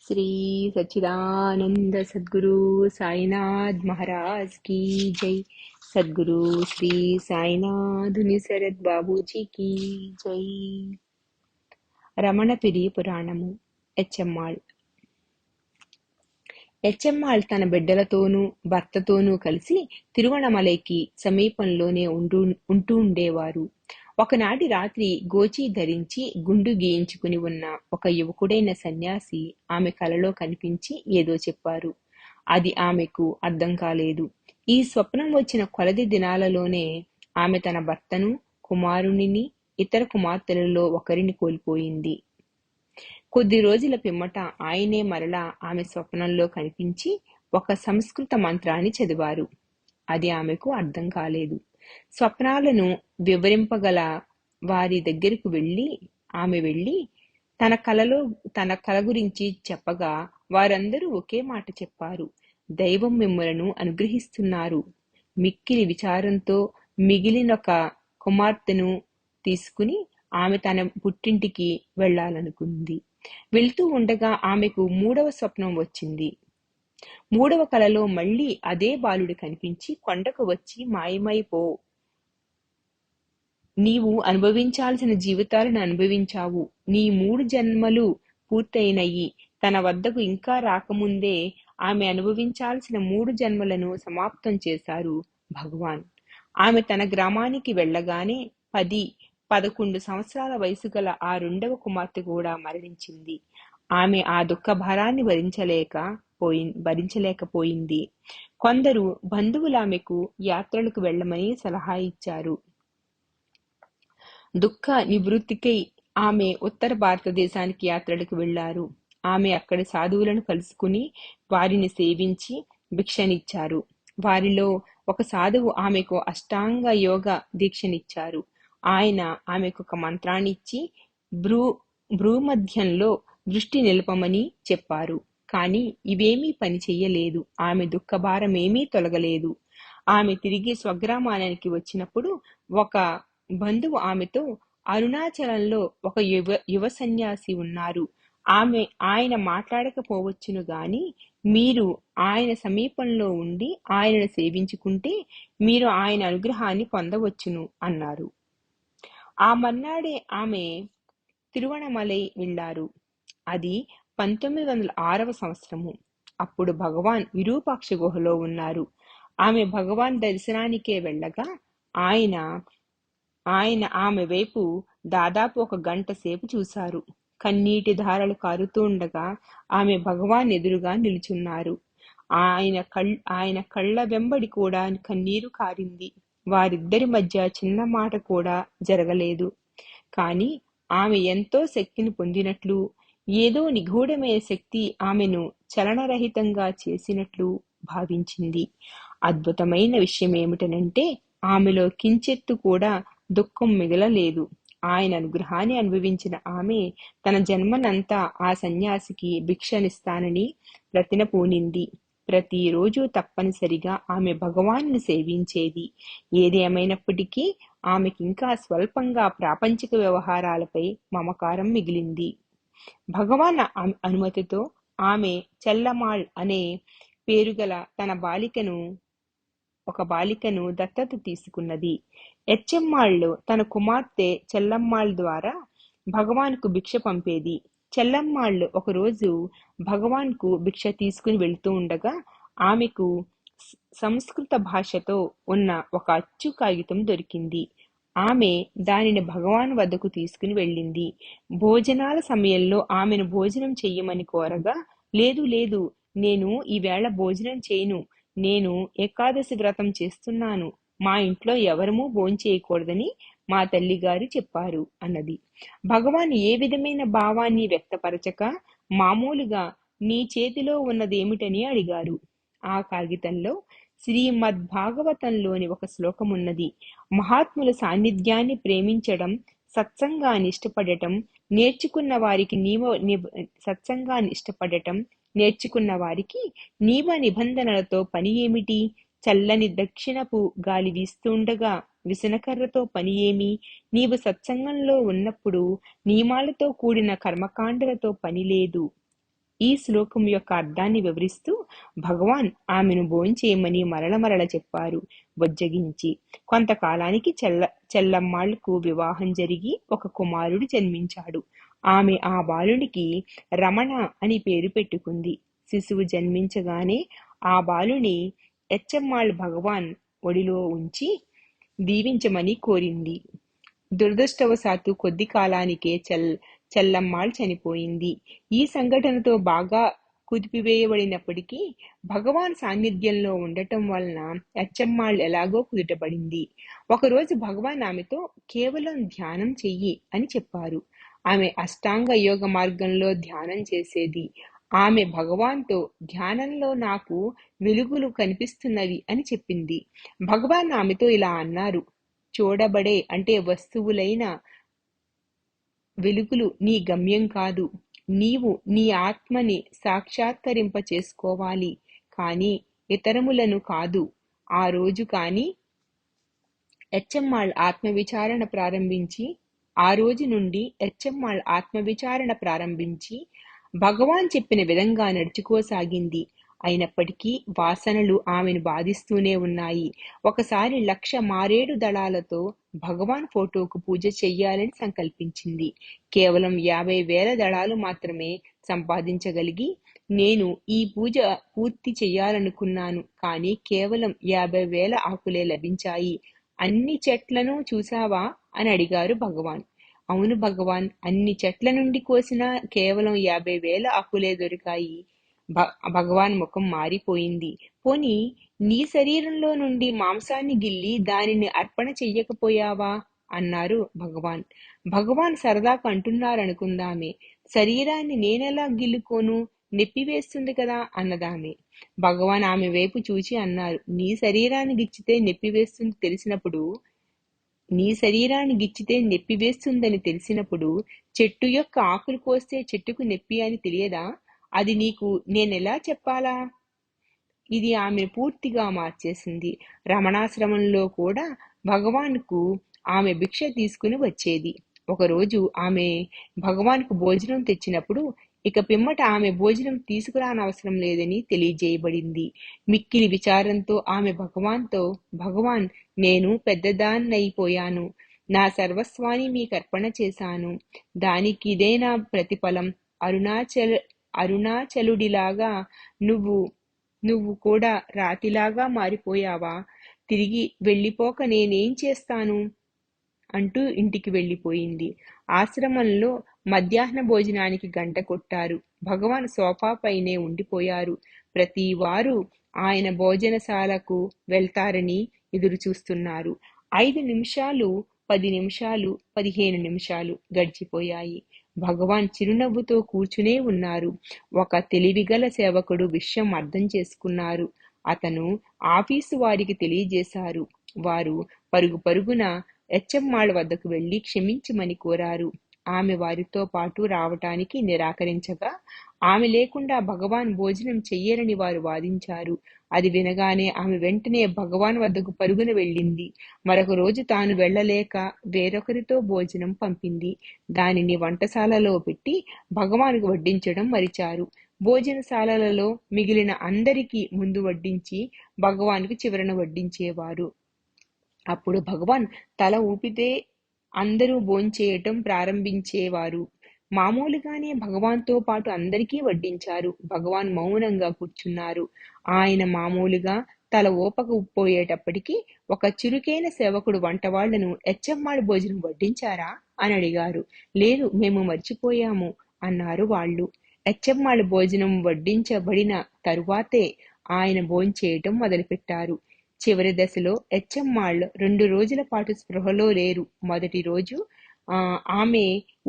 श्री सच्चिदानंद सद्गुरु साईनाथ महाराज की जय। सद्गुरु श्री साईनाथ शरद बाबू जी की जय। రమణపిరి పురాణము. ఎచ్చెమ్మాళ్. ఎచ్చెమ్మాళ్ తన బిడ్డలతోనూ భర్తతోనూ కలిసి తిరువణమలైకి సమీపంలోనే ఉంటూ ఉండేవారు. ఒకనాటి రాత్రి గోచి ధరించి గుండు గీయించుకుని ఉన్న ఒక యువకుడైన సన్యాసి ఆమె కలలో కనిపించి ఏదో చెప్పారు. అది ఆమెకు అర్థం కాలేదు. ఈ స్వప్నం వచ్చిన కొలది దినాలలోనే ఆమె తన భర్తను, కుమారునిని, ఇతర కుమార్తెలలో ఒకరిని కోల్పోయింది. కొద్ది రోజుల పిమ్మట ఆయనే మరలా ఆమె స్వప్నంలో కనిపించి ఒక సంస్కృత మంత్రాన్ని చదివారు. అది ఆమెకు అర్థం కాలేదు. స్వప్నాలను వివరింపగల వారి దగ్గరకు ఆమె వెళ్ళి తన కల గురించి చెప్పగా వారందరూ ఒకే మాట చెప్పారు: దైవం మిమ్మలను అనుగ్రహిస్తున్నారు. మిక్కిలి విచారంతో మిగిలినొక కుమార్తెను తీసుకుని ఆమె తన పుట్టింటికి వెళ్లాలనుకుంది. వెళ్తూ ఉండగా ఆమెకు 3వ స్వప్నం వచ్చింది. 3వ కలలో మళ్లీ అదే బాలుడు కనిపించి కొండకు వచ్చి మాయమైపో, నీవు అనుభవించాల్సిన జీవితాలను అనుభవించావు, నీ 3 జన్మలు పూర్తయినయి. తన వద్దకు ఇంకా రాకముందే ఆమె అనుభవించాల్సిన 3 జన్మలను సమాప్తం చేశారు భగవాన్. ఆమె తన గ్రామానికి వెళ్ళగానే 10-11 సంవత్సరాల వయసు గల ఆ 2వ కుమార్తె కూడా మరణించింది. ఆమె ఆ దుఃఖ భారాన్ని భరించలేకపోయింది. కొందరు బంధువులు ఆమెకు యాత్రలకు వెళ్ళమని సలహా ఇచ్చారు. దుఃఖ నివృత్తికై ఆమె ఉత్తర భారతదేశానికి యాత్రలకు వెళ్లారు. ఆమె అక్కడి సాధువులను కలుసుకుని వారిని సేవించి భిక్షనిచ్చారు. వారిలో ఒక సాధువు ఆమెకు అష్టాంగ యోగ దీక్షనిచ్చారు. ఆయన ఆమెకు ఒక మంత్రాన్నిచ్చి భ్రూమధ్యంలో దృష్టి నిలపమని చెప్పారు. కాని ఇవేమీ పని చెయ్యలేదు. ఆమె దుఃఖభారమేమీ తొలగలేదు. ఆమె తిరిగి స్వగ్రామానికి వచ్చినప్పుడు ఒక బంధువు ఆమెతో, అరుణాచలంలో ఒక యువ సన్యాసి ఉన్నారు. ఆయన మాట్లాడకపోవచ్చును గాని మీరు ఆయన సమీపంలో ఉండి ఆయనను సేవించుకుంటే మీరు ఆయన అనుగ్రహాన్ని పొందవచ్చును అన్నారు. ఆ మర్నాడే ఆమె తిరువణమలై వెళ్లారు. అది 1906వ సంవత్సరము. అప్పుడు భగవాన్ విరూపాక్ష గుహలో ఉన్నారు. ఆమె భగవాన్ దర్శనానికే వెళ్ళగా ఆయన ఆమె వైపు దాదాపు 1 గంట సేపు చూశారు. కన్నీటి ధారలు కారుతూ ఉండగా ఆమె భగవాన్ ఎదురుగా నిలుచున్నారు. ఆయన కళ్ళ వెంబడి కూడా కన్నీరు కారింది. వారిద్దరి మధ్య చిన్న మాట కూడా జరగలేదు. కాని ఆమె ఎంతో శక్తిని పొందినట్లు, ఏదో నిగూఢమైన శక్తి ఆమెను చలనరహితంగా చేసినట్లు భావించింది. అద్భుతమైన విషయమేమిటనంటే ఆమెలో కించెత్తు కూడా దుఃఖం మిగలలేదు. ఆయన అనుగ్రహాన్ని అనుభవించిన ఆమె తన జన్మనంతా ఆ సన్యాసికి భిక్షనిస్తానని ప్రతినపూనింది. ప్రతిరోజు తప్పనిసరిగా ఆమె భగవాన్ని సేవించేది. ఏదేమైనప్పటికీ ఆమెకింకా స్వల్పంగా ప్రాపంచిక వ్యవహారాలపై మమకారం మిగిలింది. భగవాన్ అనుమతితో ఆమె చెల్లమ్మాళ్ అనే పేరుగల ఒక బాలికను దత్తత తీసుకున్నది. ఎచ్చెమ్మాళ్ళు తన కుమార్తె చెల్లమ్మాళ్ ద్వారా భగవాన్కు భిక్ష పంపేది. చెల్లమ్మాళ్ళు ఒకరోజు భగవాన్కు భిక్ష తీసుకుని వెళుతూ ఉండగా ఆమెకు సంస్కృత భాషతో ఉన్న ఒక అచ్చు కాగితం దొరికింది. ఆమె దానిని భగవాన్ వద్దకు తీసుకుని వెళ్ళింది. భోజనాల సమయంలో ఆమెను భోజనం చెయ్యమని కోరగా, లేదు, నేను ఈవేళ భోజనం చేయను, నేను ఏకాదశి వ్రతం చేస్తున్నాను, మా ఇంట్లో ఎవరమూ భోంచేయకూడదని మా తల్లిగారు చెప్పారు అన్నది. భగవాన్ ఏ విధమైన భావాన్ని వ్యక్తపరచక మామూలుగా నీ చేతిలో ఉన్నదేమిటని అడిగారు. ఆ కాగితంలో శ్రీమద్భాగవతంలోని ఒక శ్లోకమున్నది. మహాత్ముల సాన్నిధ్యాన్ని ప్రేమించడం, సత్సంగాన్ని ఇష్టపడటం నేర్చుకున్న వారికి నియమ నిబంధనలతో పని ఏమిటి? చల్లని దక్షిణపు గాలి వీస్తుండగా విసనకర్రతో పని ఏమి? నీవు సత్సంగంలో ఉన్నప్పుడు నియమాలతో కూడిన కర్మకాండలతో పని లేదు. ఈ శ్లోకం యొక్క అర్థాన్ని వివరిస్తూ భగవాన్ ఆమెను భోంచేయమని మరల చెప్పారు బొజ్జగించి. కొంతకాలానికి చెల్లమ్మాళ్లకు వివాహం జరిగి ఒక కుమారుడు జన్మించాడు. ఆమె ఆ బాలునికి రమణ అని పేరు పెట్టుకుంది. శిశువు జన్మించగానే ఆ బాలుని ఎచ్చమ్మాళ్ భగవాన్ ఒడిలో ఉంచి దీవించమని కోరింది. దురదృష్టవశాత్తు కొద్ది కాలానికే చెల్లమ్మాళ్ చనిపోయింది. ఈ సంఘటనతో బాగా కుదిపివేయబడినప్పటికీ భగవాన్ సాన్నిధ్యంలో ఉండటం వలన ఎచ్చమ్మాళ్ ఎలాగో కుదుటపడింది. ఒకరోజు భగవాన్ ఆమెతో కేవలం ధ్యానం చెయ్యి అని చెప్పారు. ఆమె అష్టాంగ యోగ మార్గంలో ధ్యానం చేసేది. ఆమె భగవాన్తో ధ్యానంలో నాకు వెలుగులు కనిపిస్తున్నవి అని చెప్పింది. భగవాన్ ఆమెతో ఇలా అన్నారు, చూడబడే అంటే వస్తువులైన వెలుగులు నీ గమ్యం కాదు. నీవు నీ ఆత్మని సాక్షాత్కరింప చేసుకోవాలి, కానీ ఇతరములను కాదు. ఆ రోజు కాని ఎచ్చమ్మాళ్ ఆత్మవిచారణ ప్రారంభించి భగవాన్ చెప్పిన విధంగా నడుచుకోసాగింది. అయినప్పటికీ వాసనలు ఆమెను బాధిస్తూనే ఉన్నాయి. ఒకసారి 1,00,000 మారేడు దళాలతో భగవాన్ ఫోటోకు పూజ చెయ్యాలని సంకల్పించింది. కేవలం 50,000 దళాలు మాత్రమే సంపాదించగలిగి, నేను ఈ పూజ పూర్తి చెయ్యాలనుకున్నాను, కానీ కేవలం 50,000 ఆకులే లభించాయి. అన్ని చెట్లను చూసావా అని అడిగారు భగవాన్. అవును భగవాన్, అన్ని చెట్ల నుండి కోసినా కేవలం 50,000 ఆకులే దొరికాయి. భగవాన్ ముఖం మారిపోయింది. పోనీ నీ శరీరంలో నుండి మాంసాన్ని గిల్లి దానిని అర్పణ చెయ్యకపోయావా అన్నారు భగవాన్. భగవాన్ సరదాకు అంటున్నారనుకుందామే. శరీరాన్ని నేనెలా గిల్లుకోను, నెప్పివేస్తుంది కదా అన్నదామె. భగవాన్ ఆమె వైపు చూచి అన్నారు, నీ శరీరాన్ని నెప్పివేస్తుందని తెలిసినప్పుడు చెట్టు యొక్క ఆకులు కోస్తే చెట్టుకు నెప్పి అని తెలియదా? అది నీకు నేనెలా చెప్పాలా? ఇది ఆమెను పూర్తిగా మార్చేసింది. రమణాశ్రమంలో కూడా భగవాన్కు ఆమె భిక్ష తీసుకుని వచ్చేది. ఒకరోజు ఆమె భగవాన్కు భోజనం తెచ్చినప్పుడు ఇక పిమ్మట ఆమె భోజనం తీసుకురానవసరం లేదని తెలియజేయబడింది. మిక్కిలి విచారంతో ఆమె భగవాన్తో, భగవాన్, నేను పెద్దదాన్నైపోయాను. నా సర్వస్వాన్ని మీకర్పణ చేశాను. దానికిదే నా ప్రతిఫలం. అరుణాచలుడిలాగా నువ్వు కూడా రాతిలాగా మారిపోయావా? తిరిగి వెళ్ళిపోక నేనేం చేస్తాను అంటూ ఇంటికి వెళ్ళిపోయింది. ఆశ్రమంలో మధ్యాహ్న భోజనానికి గంట కొట్టారు. భగవాన్ సోఫా పైనే ఉండిపోయారు. ప్రతి వారు ఆయన భోజనశాలకు వెళ్తారని ఎదురు చూస్తున్నారు. 5 నిమిషాలు, 10 నిమిషాలు, 15 నిమిషాలు గడిచిపోయాయి. భగవాన్ చిరునవ్వుతో కూర్చునే ఉన్నారు. ఒక తెలివిగల సేవకుడు విషయం అర్థం చేసుకున్నారు. అతను ఆఫీసు వారికి తెలియజేశారు. వారు పరుగున ఎచ్చమ్మాళ్ వద్దకు వెళ్లి క్షమించమని కోరారు. ఆమె వారితో పాటు రావటానికి నిరాకరించగా, ఆమె లేకుండా భగవాన్ భోజనం చెయ్యరని వారు వాదించారు. అది వినగానే ఆమె వెంటనే భగవాన్ వద్దకు పరుగున వెళ్ళింది. మరొక రోజు తాను వెళ్ళలేక వేరొకరితో భోజనం పంపింది. దానిని వంటశాలలో పెట్టి భగవాన్కు వడ్డించడం మరిచారు. భోజనశాలలలో మిగిలిన అందరికీ ముందు వడ్డించి భగవాన్కు చివరన వడ్డించేవారు. అప్పుడు భగవాన్ తల ఊపితే అందరూ భోంచేయటం ప్రారంభించేవారు. మామూలుగానే భగవాన్తో పాటు అందరికీ వడ్డించారు. భగవాన్ మౌనంగా కూర్చున్నారు. ఆయన మామూలుగా తల ఊపకపోయేటప్పటికీ ఒక చురుకైన సేవకుడు వంటవాళ్లను ఎచ్చమ్మాళ్ భోజనం వడ్డించారా అని అడిగారు. లేదు, మేము మర్చిపోయాము అన్నారు వాళ్ళు. ఎచ్చమ్మాళ్ భోజనం వడ్డించబడిన తరువాతే ఆయన భోంచేయటం మొదలుపెట్టారు. చివరి దశలో ఎచ్చమ్మాళ్ 2 రోజుల పాటు స్పృహలో లేరు. మొదటి రోజు ఆమె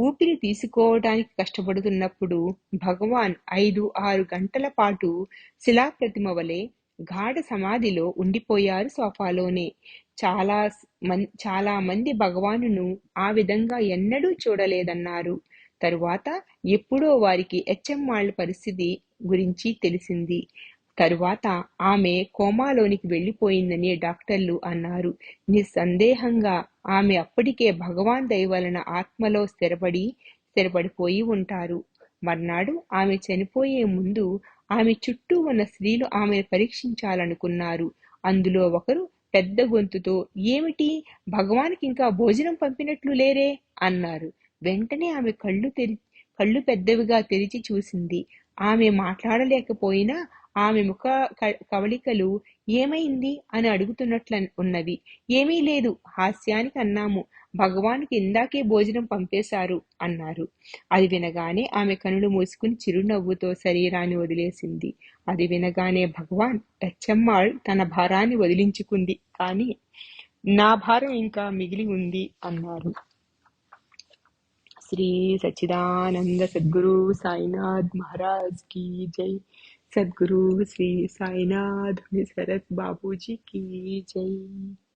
ఊపిరి తీసుకోవటానికి కష్టపడుతున్నప్పుడు భగవాన్ 5-6 గంటల పాటు శిలాప్రతిమ వలె గాఢ సమాధిలో ఉండిపోయారు సోఫాలోనే. చాలా మంది భగవానును ఆ విధంగా ఎన్నడూ చూడలేదన్నారు. తరువాత ఎప్పుడో వారికి ఎచ్చమ్మాళ్ పరిస్థితి గురించి తెలిసింది. తరువాత ఆమె కోమాలోనికి వెళ్ళిపోయిందని డాక్టర్లు అన్నారు. నిస్సందేహంగా ఆమె అప్పటికే భగవాన్ దయ వలన ఆత్మలో స్థిరపడిపోయి ఉంటారు. మర్నాడు ఆమె చనిపోయే ముందు ఆమె చుట్టూ ఉన్న స్త్రీలు ఆమెను పరీక్షించాలనుకున్నారు. అందులో ఒకరు పెద్ద గొంతుతో, ఏమిటి, భగవానికి ఇంకా భోజనం పంపినట్లు లేరే అన్నారు. వెంటనే ఆమె కళ్ళు పెద్దవిగా తెరిచి చూసింది. ఆమె మాట్లాడలేకపోయినా ఆమె ముఖ కవళికలు ఏమైంది అని అడుగుతున్నట్లు ఉన్నవి. ఏమీ లేదు, హాస్యానికి అన్నాము, భగవానుకి ఇందాకే భోజనం పంపేశారు అన్నారు. అది వినగానే ఆమె కనులు మూసుకుని చిరునవ్వుతో శరీరాన్ని వదిలేసింది. అది వినగానే భగవాన్, ఎచ్చమ్మాళ్ తన భారాన్ని వదిలించుకుంది, కానీ నా భారం ఇంకా మిగిలి ఉంది అన్నారు. శ్రీ సచ్చిదానంద సద్గురు సాయినాథ్ మహారాజ్ की जय। सद्गुरु श्री साईनाथ सरत बाबू जी की जय।